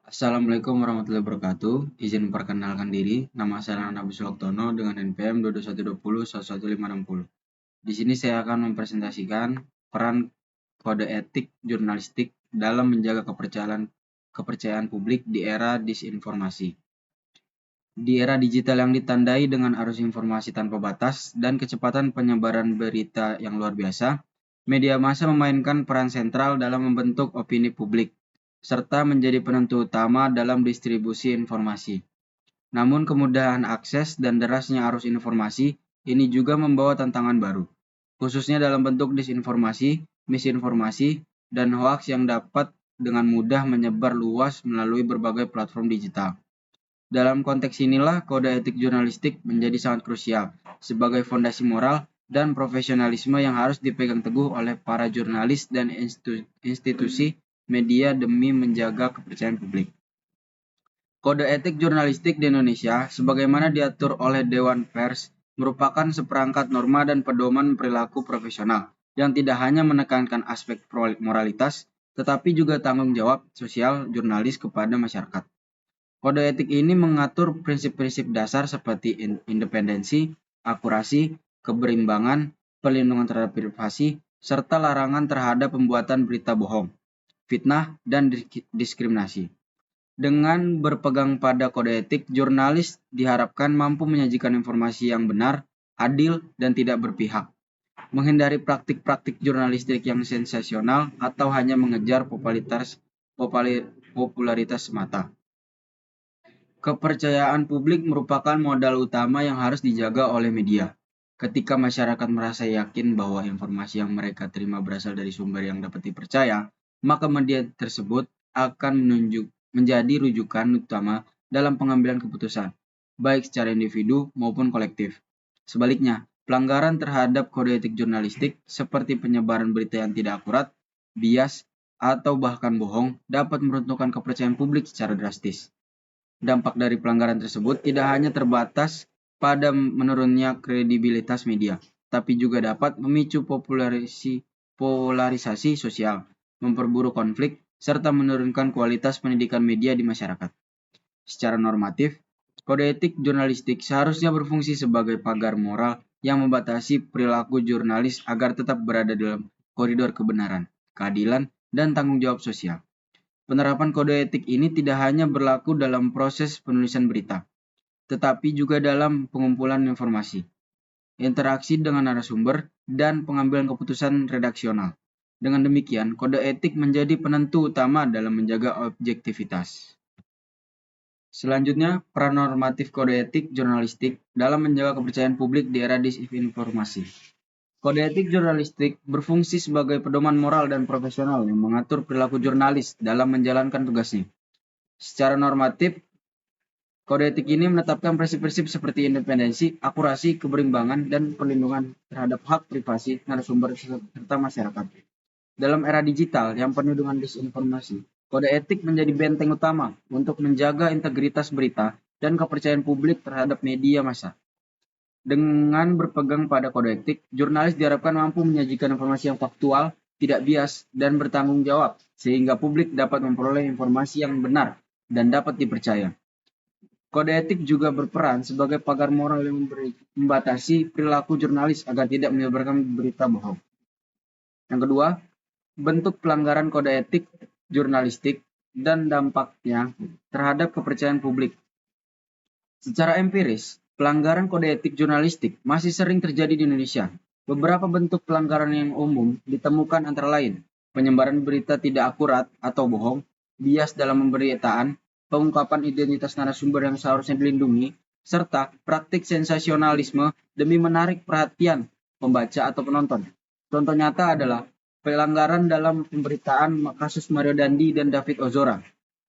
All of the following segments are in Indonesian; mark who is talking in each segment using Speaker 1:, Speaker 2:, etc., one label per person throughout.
Speaker 1: Assalamualaikum warahmatullahi wabarakatuh. Izin memperkenalkan diri. Nama saya Nabi Suloktono dengan NPM 22120 Di sini saya akan mempresentasikan peran kode etik jurnalistik dalam menjaga kepercayaan publik di era disinformasi. Di era digital yang ditandai dengan arus informasi tanpa batas dan kecepatan penyebaran berita yang luar biasa, media massa memainkan peran sentral dalam membentuk opini publik, serta menjadi penentu utama dalam distribusi informasi. Namun kemudahan akses dan derasnya arus informasi ini juga membawa tantangan baru, khususnya dalam bentuk disinformasi, misinformasi, dan hoaks yang dapat dengan mudah menyebar luas melalui berbagai platform digital. Dalam konteks inilah kode etik jurnalistik menjadi sangat krusial sebagai fondasi moral dan profesionalisme yang harus dipegang teguh oleh para jurnalis dan institusi media demi menjaga kepercayaan publik. Kode etik jurnalistik di Indonesia, sebagaimana diatur oleh Dewan Pers, merupakan seperangkat norma dan pedoman perilaku profesional yang tidak hanya menekankan aspek moralitas, tetapi juga tanggung jawab sosial jurnalis kepada masyarakat. Kode etik ini mengatur prinsip-prinsip dasar seperti independensi, akurasi, keberimbangan, perlindungan terhadap privasi, serta larangan terhadap pembuatan berita bohong, fitnah, dan diskriminasi. Dengan berpegang pada kode etik, jurnalis diharapkan mampu menyajikan informasi yang benar, adil, dan tidak berpihak, menghindari praktik-praktik jurnalistik yang sensasional atau hanya mengejar popularitas semata. Kepercayaan publik merupakan modal utama yang harus dijaga oleh media. Ketika masyarakat merasa yakin bahwa informasi yang mereka terima berasal dari sumber yang dapat dipercaya, maka media tersebut akan menjadi rujukan utama dalam pengambilan keputusan, baik secara individu maupun kolektif. Sebaliknya, pelanggaran terhadap kode etik jurnalistik seperti penyebaran berita yang tidak akurat, bias, atau bahkan bohong dapat meruntuhkan kepercayaan publik secara drastis. Dampak dari pelanggaran tersebut tidak hanya terbatas pada menurunnya kredibilitas media, tapi juga dapat memicu polarisasi sosial, memperburuk konflik, serta menurunkan kualitas pendidikan media di masyarakat. Secara normatif, kode etik jurnalistik seharusnya berfungsi sebagai pagar moral yang membatasi perilaku jurnalis agar tetap berada dalam koridor kebenaran, keadilan, dan tanggung jawab sosial. Penerapan kode etik ini tidak hanya berlaku dalam proses penulisan berita, tetapi juga dalam pengumpulan informasi, interaksi dengan narasumber, dan pengambilan keputusan redaksional. Dengan demikian, kode etik menjadi penentu utama dalam menjaga objektivitas. Selanjutnya, peran normatif kode etik jurnalistik dalam menjaga kepercayaan publik di era disinformasi. Kode etik jurnalistik berfungsi sebagai pedoman moral dan profesional yang mengatur perilaku jurnalis dalam menjalankan tugasnya. Secara normatif, kode etik ini menetapkan prinsip-prinsip seperti independensi, akurasi, keberimbangan, dan perlindungan terhadap hak privasi narasumber serta masyarakat. Dalam era digital yang penuh dengan disinformasi, kode etik menjadi benteng utama untuk menjaga integritas berita dan kepercayaan publik terhadap media massa. Dengan berpegang pada kode etik, jurnalis diharapkan mampu menyajikan informasi yang faktual, tidak bias, dan bertanggung jawab, sehingga publik dapat memperoleh informasi yang benar dan dapat dipercaya. Kode etik juga berperan sebagai pagar moral yang membatasi perilaku jurnalis agar tidak menyebarkan berita bohong. Yang kedua, bentuk pelanggaran kode etik jurnalistik dan dampaknya terhadap kepercayaan publik. Secara empiris, pelanggaran kode etik jurnalistik masih sering terjadi di Indonesia. Beberapa bentuk pelanggaran yang umum ditemukan antara lain penyebaran berita tidak akurat atau bohong, bias dalam pemberitaan, pengungkapan identitas narasumber yang seharusnya dilindungi, serta praktik sensasionalisme demi menarik perhatian pembaca atau penonton. Contoh nyata adalah pelanggaran dalam pemberitaan kasus Mario Dandi dan David Ozora,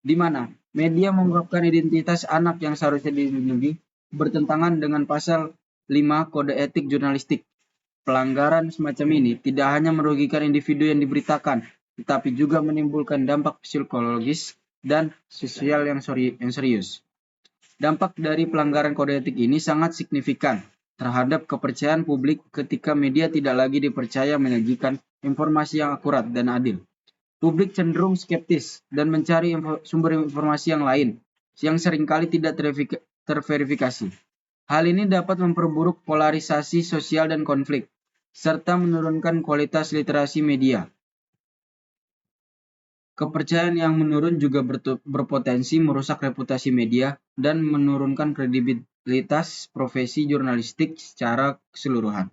Speaker 1: di mana media mengungkapkan identitas anak yang seharusnya dilindungi bertentangan dengan pasal 5 Kode Etik Jurnalistik. Pelanggaran semacam ini tidak hanya merugikan individu yang diberitakan, tetapi juga menimbulkan dampak psikologis dan sosial yang serius. Dampak dari pelanggaran kode etik ini sangat signifikan terhadap kepercayaan publik ketika media tidak lagi dipercaya menyajikan informasi yang akurat dan adil. publik cenderung skeptis dan mencari sumber informasi yang lain yang seringkali tidak terverifikasi. Hal ini dapat memperburuk polarisasi sosial dan konflik, serta menurunkan kualitas literasi media. Kepercayaan yang menurun juga berpotensi merusak reputasi media dan menurunkan kredibilitas profesi jurnalistik secara keseluruhan.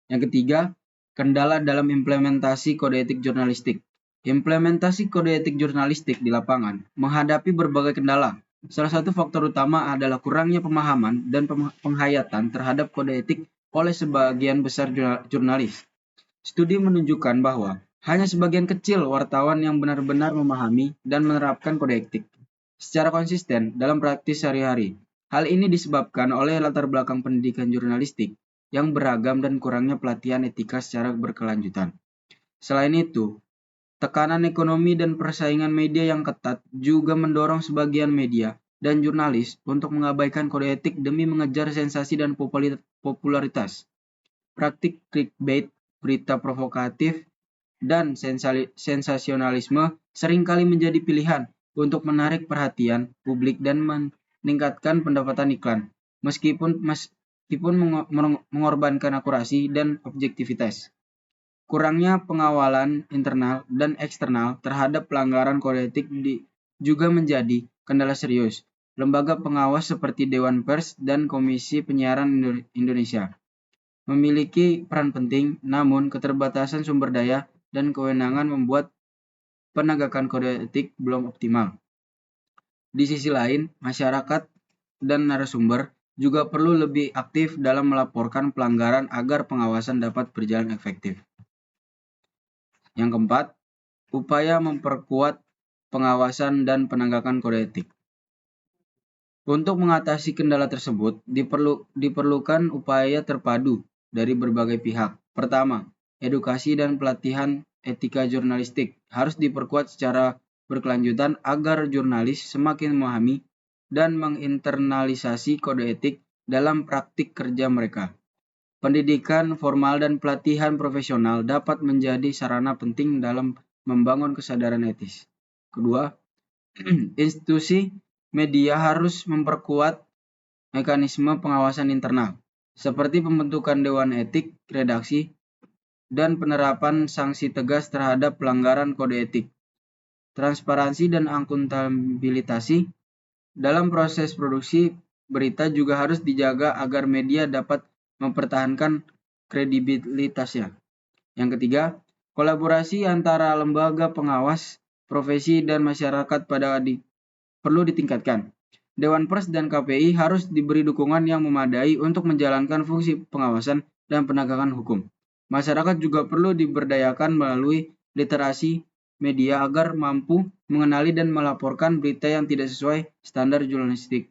Speaker 1: Yang ketiga, kendala dalam implementasi kode etik jurnalistik. Implementasi kode etik jurnalistik di lapangan menghadapi berbagai kendala. Salah satu faktor utama adalah kurangnya pemahaman dan penghayatan terhadap kode etik oleh sebagian besar jurnalis. Studi menunjukkan bahwa hanya sebagian kecil wartawan yang benar-benar memahami dan menerapkan kode etik secara konsisten dalam praktis sehari-hari. Hal ini disebabkan oleh latar belakang pendidikan jurnalistik yang beragam dan kurangnya pelatihan etika secara berkelanjutan. Selain itu, tekanan ekonomi dan persaingan media yang ketat juga mendorong sebagian media dan jurnalis untuk mengabaikan kode etik demi mengejar sensasi dan popularitas. Praktik clickbait, berita provokatif, dan sensasionalisme seringkali menjadi pilihan untuk menarik perhatian publik dan meningkatkan pendapatan iklan, meskipun mengorbankan akurasi dan objektivitas. Kurangnya pengawalan internal dan eksternal terhadap pelanggaran kode etik juga menjadi kendala serius. Lembaga pengawas seperti Dewan Pers dan Komisi Penyiaran Indonesia memiliki peran penting, namun keterbatasan sumber daya dan kewenangan membuat penegakan kode etik belum optimal. Di sisi lain, masyarakat dan narasumber juga perlu lebih aktif dalam melaporkan pelanggaran agar pengawasan dapat berjalan efektif. Yang keempat, upaya memperkuat pengawasan dan penegakan kode etik. Untuk mengatasi kendala tersebut, diperlukan upaya terpadu dari berbagai pihak. Pertama, edukasi dan pelatihan etika jurnalistik harus diperkuat secara berkelanjutan agar jurnalis semakin memahami dan menginternalisasi kode etik dalam praktik kerja mereka. Pendidikan formal dan pelatihan profesional dapat menjadi sarana penting dalam membangun kesadaran etis. Kedua, institusi media harus memperkuat mekanisme pengawasan internal, seperti pembentukan dewan etik redaksi dan penerapan sanksi tegas terhadap pelanggaran kode etik. Transparansi dan akuntabilitas dalam proses produksi berita juga harus dijaga agar media dapat mempertahankan kredibilitasnya. Yang ketiga, kolaborasi antara lembaga pengawas, profesi, dan masyarakat perlu ditingkatkan. Dewan Pers dan KPI harus diberi dukungan yang memadai untuk menjalankan fungsi pengawasan dan penegakan hukum. Masyarakat juga perlu diberdayakan melalui literasi media agar mampu mengenali dan melaporkan berita yang tidak sesuai standar jurnalistik.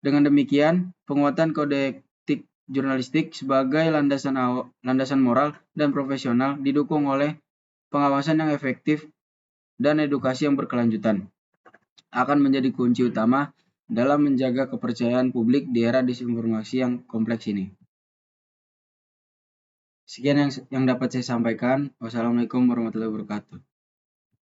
Speaker 1: Dengan demikian, penguatan kode etik jurnalistik sebagai landasan moral dan profesional didukung oleh pengawasan yang efektif dan edukasi yang berkelanjutan akan menjadi kunci utama dalam menjaga kepercayaan publik di era disinformasi yang kompleks ini. Sekian yang dapat saya sampaikan. Wassalamualaikum warahmatullahi wabarakatuh.